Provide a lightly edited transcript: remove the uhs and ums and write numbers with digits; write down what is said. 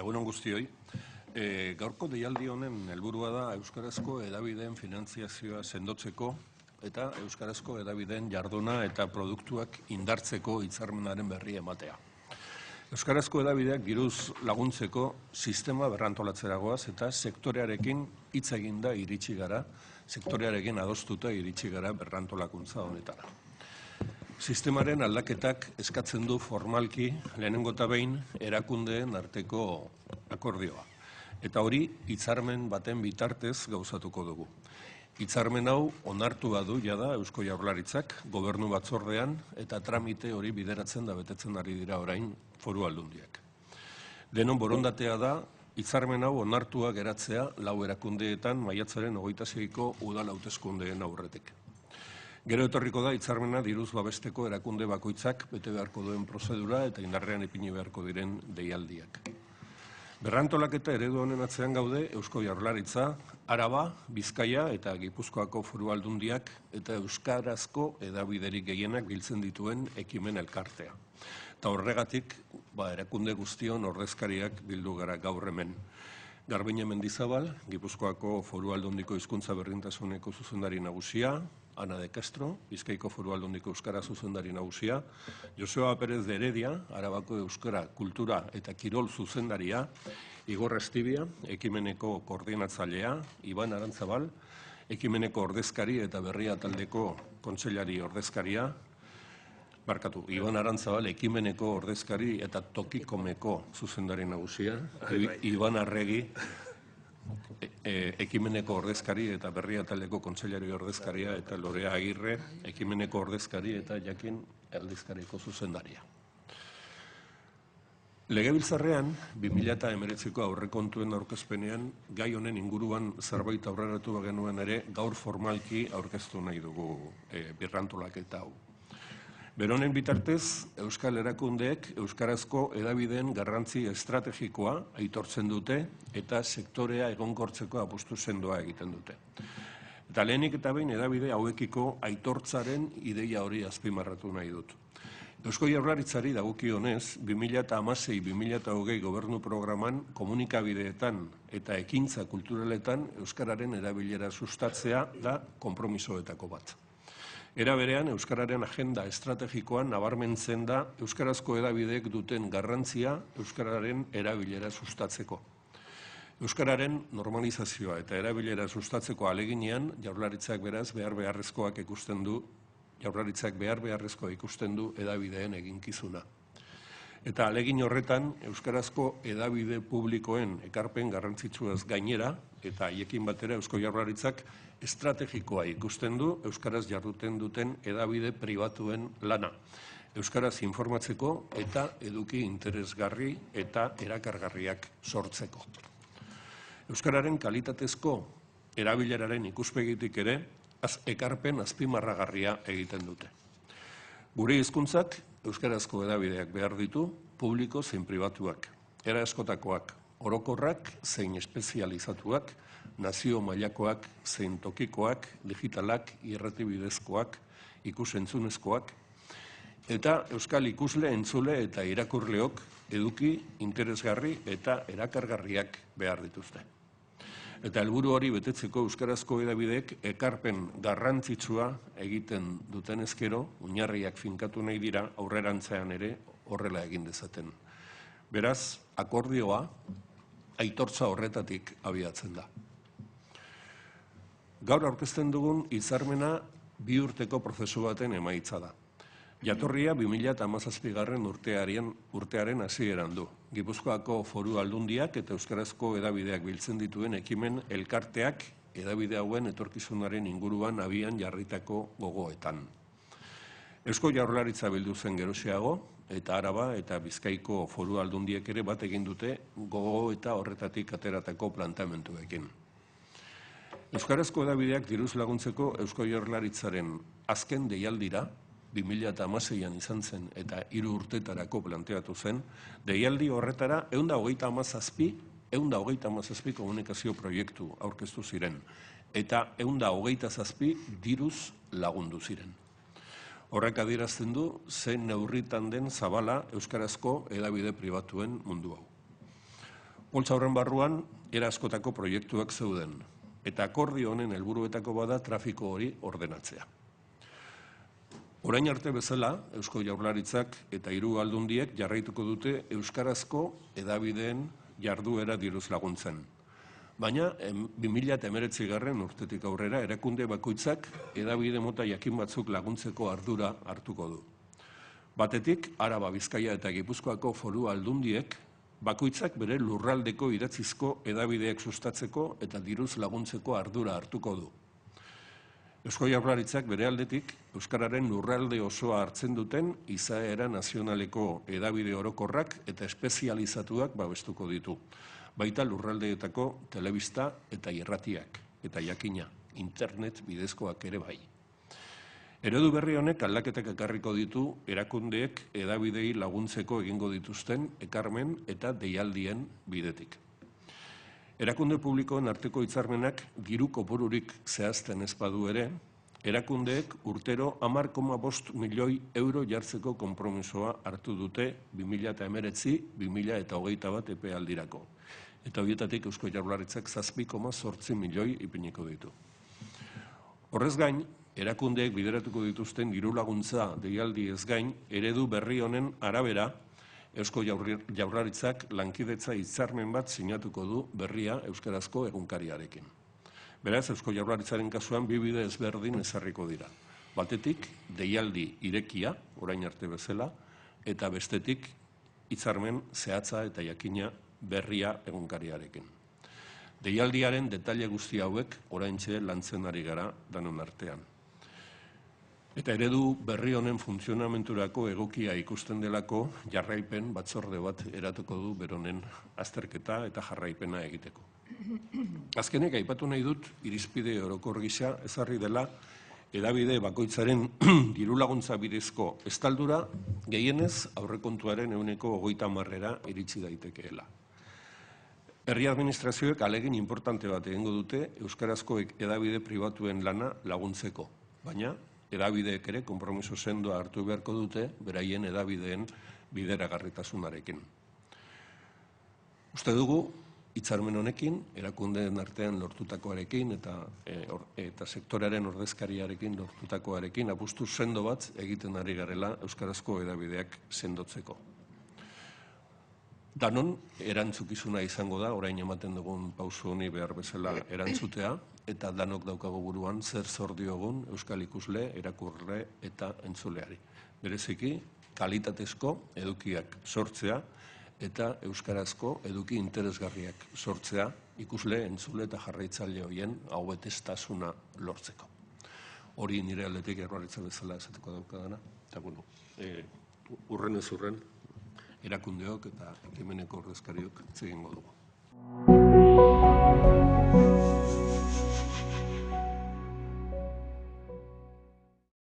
Egun on guztioi. Gaurko deialdi honen helburua da euskarazko hedabideen finantziazioa sendotzeko eta euskarazko hedabideen jarduna eta produktuak indartzeko hitzarmenaren berri ematea. Euskarazko hedabideak diruz laguntzeko sistema berrantolatzeragoaz eta sektorearekin hitz eginda iritsi gara, sektorearekin adostuta iritsi gara berrantolakuntza honetara. Sistemaren aldaketak eskatzen du formalki lehenengo eta behin erakundeen arteko akordioa. Eta hori hitzarmen baten bitartez gauzatuko dugu. Hitzarmen hau onartu badu jada Eusko Jaurlaritzak gobernu batzordean eta tramite hori bideratzen da betetzen ari dira orain foru aldundiak. Denon borondatea da hitzarmen hau onartua geratzea 4 erakundeetan maiatzaren 26ko udal hauteskundeen aurretik. Gero etorriko da hitzarmena diruz babesteko erakunde bakoitzak bete beharko duen prozedura eta indarrean ipini beharko diren deialdiak. Berrantolaketa eredu honen atzean gaude Eusko Jaurlaritza, Araba, Bizkaia eta Gipuzkoako foru aldundiak eta euskarazko hedabiderik gehienak biltzen dituen ekimen elkartea. Eta horregatik, erakunde guztion ordezkariak bildu gara gaur hemen. Garbiñe Mendizabal, Gipuzkoako foru aldundiko hizkuntza berdintasuneko zuzendari nagusia, Ana de Castro, Bizkaiko foru aldundiko euskara zuzendari nagusia, Joseba Pérez de Heredia, Arabako euskara, kultura eta kirol zuzendaria, Igor Estibia, ekimeneko koordinatzailea, Iban Arantzabal, ekimeneko ordezkari eta berria taldeko kontseilari ordezkaria, Iban Arantzabal, ekimeneko ordezkari eta tokikomeko zuzendari nagusia, Iban Arregi, ekimeneko ordezkari eta berria taldeko kontseilari ordezkaria eta Lorea Agirre, ekimeneko ordezkari eta Jakin aldizkariko zuzendaria. Legebiltzarrean, 2019ko aurrekontuen aurkezpenean, gai honen inguruan zerbait aurreratu genuen ere, gaur formalki aurkeztu nahi dugu berrantolaketa hau. Beronen bitartez, Euskal erakundeek euskarazko hedabideen garrantzi estrategikoa aitortzen dute eta sektorea egonkortzeko apustu sendoa egiten dute. Eta lehenik eta behin hedabide hauekiko aitortzaren ideia hori azpimarratu nahi dut. Eusko Jaurlaritzari dagokionez, 2016-2020 gobernu programan komunikabideetan eta ekintza kulturaletan euskararen erabilera sustatzea da konpromisoetako bat. Era berean, euskararen agenda estrategikoan nabarmentzen da euskarazko hedabideek duten garrantzia euskararen erabilera sustatzeko. Euskararen normalizazioa eta erabilera sustatzeko aleginean, Jaurlaritzak behar-beharrezkoa ikusten du hedabideen eginkizuna. Eta alegin horretan, euskarazko hedabide publikoen ekarpen garrantzitsuaz gainera, eta haiekin batera Eusko Jaurlaritzak estrategikoa ikusten du euskaraz jarduten duten hedabide pribatuen lana. Euskaraz informatzeko eta eduki interesgarri eta erakargarriak sortzeko. Euskararen kalitatezko erabileraren ikuspegitik ere, ekarpen azpimarragarria egiten dute. Gure hizkuntzak euskarazko hedabideak behar ditu, publiko zein pribatuak, era askotakoak, orokorrak zein espezializatuak, nazio mailakoak zein tokikoak, digitalak, irratibidezkoak, ikus-entzunezkoak, eta euskal ikusle, entzule eta irakurleok eduki interesgarri eta erakargarriak behar dituzte. Eta helburu hori betetzeko euskarazko hedabideek ekarpen garrantzitsua egiten duten ezkero, oinarriak finkatu nahi dira aurrerantzean ere horrela egin dezaten. Beraz, akordioa aitortza horretatik abiatzen da. Gaur aurkezten dugun hitzarmena 2 urteko prozesu baten emaitza da. Jatorria 2017 urtearen hasieran du. Gipuzkoako foru aldundiak eta euskarazko hedabideak biltzen dituen ekimen elkarteak hedabide hauen etorkizunaren inguruan abian jarritako gogoetan. Eusko Jaurlaritza bildu zen geroxeago eta Araba eta Bizkaiko foru aldundiek ere bat egin dute gogoeta horretatik ateratako planteamenduekin. Euskarazko hedabideak diruz laguntzeko Eusko Jaurlaritzaren azken deialdira 2016an izan zen eta 3 urtetarako planteatu zen, deialdi horretara 137 komunikazio proiektu aurkeztu ziren eta 127 diruz lagundu ziren. Horrek adierazten du zein neurritan den zabala euskarazko hedabide pribatuen mundu hau. Poltsa horren barruan, era askotako proiektuak zeuden, eta akordio honen helburuetako bada trafiko hori ordenatzea. Orain arte bezala, Eusko Jaurlaritzak eta 3 aldundiek jarraituko dute euskarazko hedabideen jarduera diruz laguntzen. Baina, 2019 urtetik aurrera, erakunde bakoitzak hedabide mota jakin batzuk laguntzeko ardura hartuko du. Batetik, Araba, Bizkaia eta Gipuzkoako foru aldundiek bakoitzak bere lurraldeko idatzizko hedabideak sustatzeko eta diruz laguntzeko ardura hartuko du. Eusko Jaurlaritzak bere aldetik, euskararen lurralde osoa hartzen duten izaera nazionaleko hedabide orokorrak eta espezializatuak babestuko ditu. Baita lurraldeetako telebista eta irratiak, eta jakina, internet bidezkoak ere bai. Eredu berri honek aldaketak ekarriko ditu erakundeek hedabidei laguntzeko egingo dituzten ekarmen eta deialdien bidetik. Erakunde publikoen arteko hitzarmenak diru kopururik zehazten ez badu ere, erakundeek urtero 10,5 milioi euro jartzeko konpromisoa hartu dute 2019-2021 epealdirako. Eta horietatik Eusko Jaurlaritzak 7,8 milioi ipiniko ditu. Horrez gain, erakundeek bideratuko dituzten diru laguntza deialdi ez gain, eredu berri honen arabera, Eusko Jaurlaritzak lankidetza hitzarmen bat sinatuko du berria euskarazko egunkariarekin. Beraz, Eusko Jaurlaritzaren kasuan 2 bide ezberdin ezarriko dira. Batetik, deialdi irekia, orain arte bezala, eta bestetik, hitzarmen zehatza eta jakina berria egunkariarekin. Deialdiaren detaile guzti hauek oraintxe lantzen ari gara danon artean. Eta eredu berri honen funtzionamenturako egokia ikusten delako jarraipen batzorde bat eratuko du beronen azterketa eta jarraipena egiteko. Azkenik aipatu nahi dut irizpide orokor gisa ezarri dela hedabide bakoitzaren diru laguntza bidezko estaldura gehienez aurrekontuaren 30%ra iritsi daitekeela. Herri administrazioek alegin importante bat egingo dute euskarazko hedabide pribatuen lana laguntzeko, baina hedabideek ere konpromiso sendoa hartu beharko dute beraien hedabideen bideragarritasunarekin. Uste dugu, hitzarmen honekin, erakundeen artean lortutakoarekin eta sektorearen ordezkariarekin lortutakoarekin apustu sendo bat egiten ari garela euskarazko hedabideak sendotzeko. Danon erantzukizuna izango da, orain ematen dugun pauso honi behar bezala erantzutea, eta danok daukago buruan zer zor diogun euskal ikusle, erakurle eta entzuleari. Bereziki, kalitatezko edukiak sortzea eta euskarazko eduki interesgarriak sortzea ikusle, entzule eta jarraitzaile horien hauetestasuna lortzeko. Hori nire aldetik Jaurlaritza bezala esateko daukadana, eta urren ez urren, erakundeok eta ekimeneko ordezkariok hitz egingo dugu.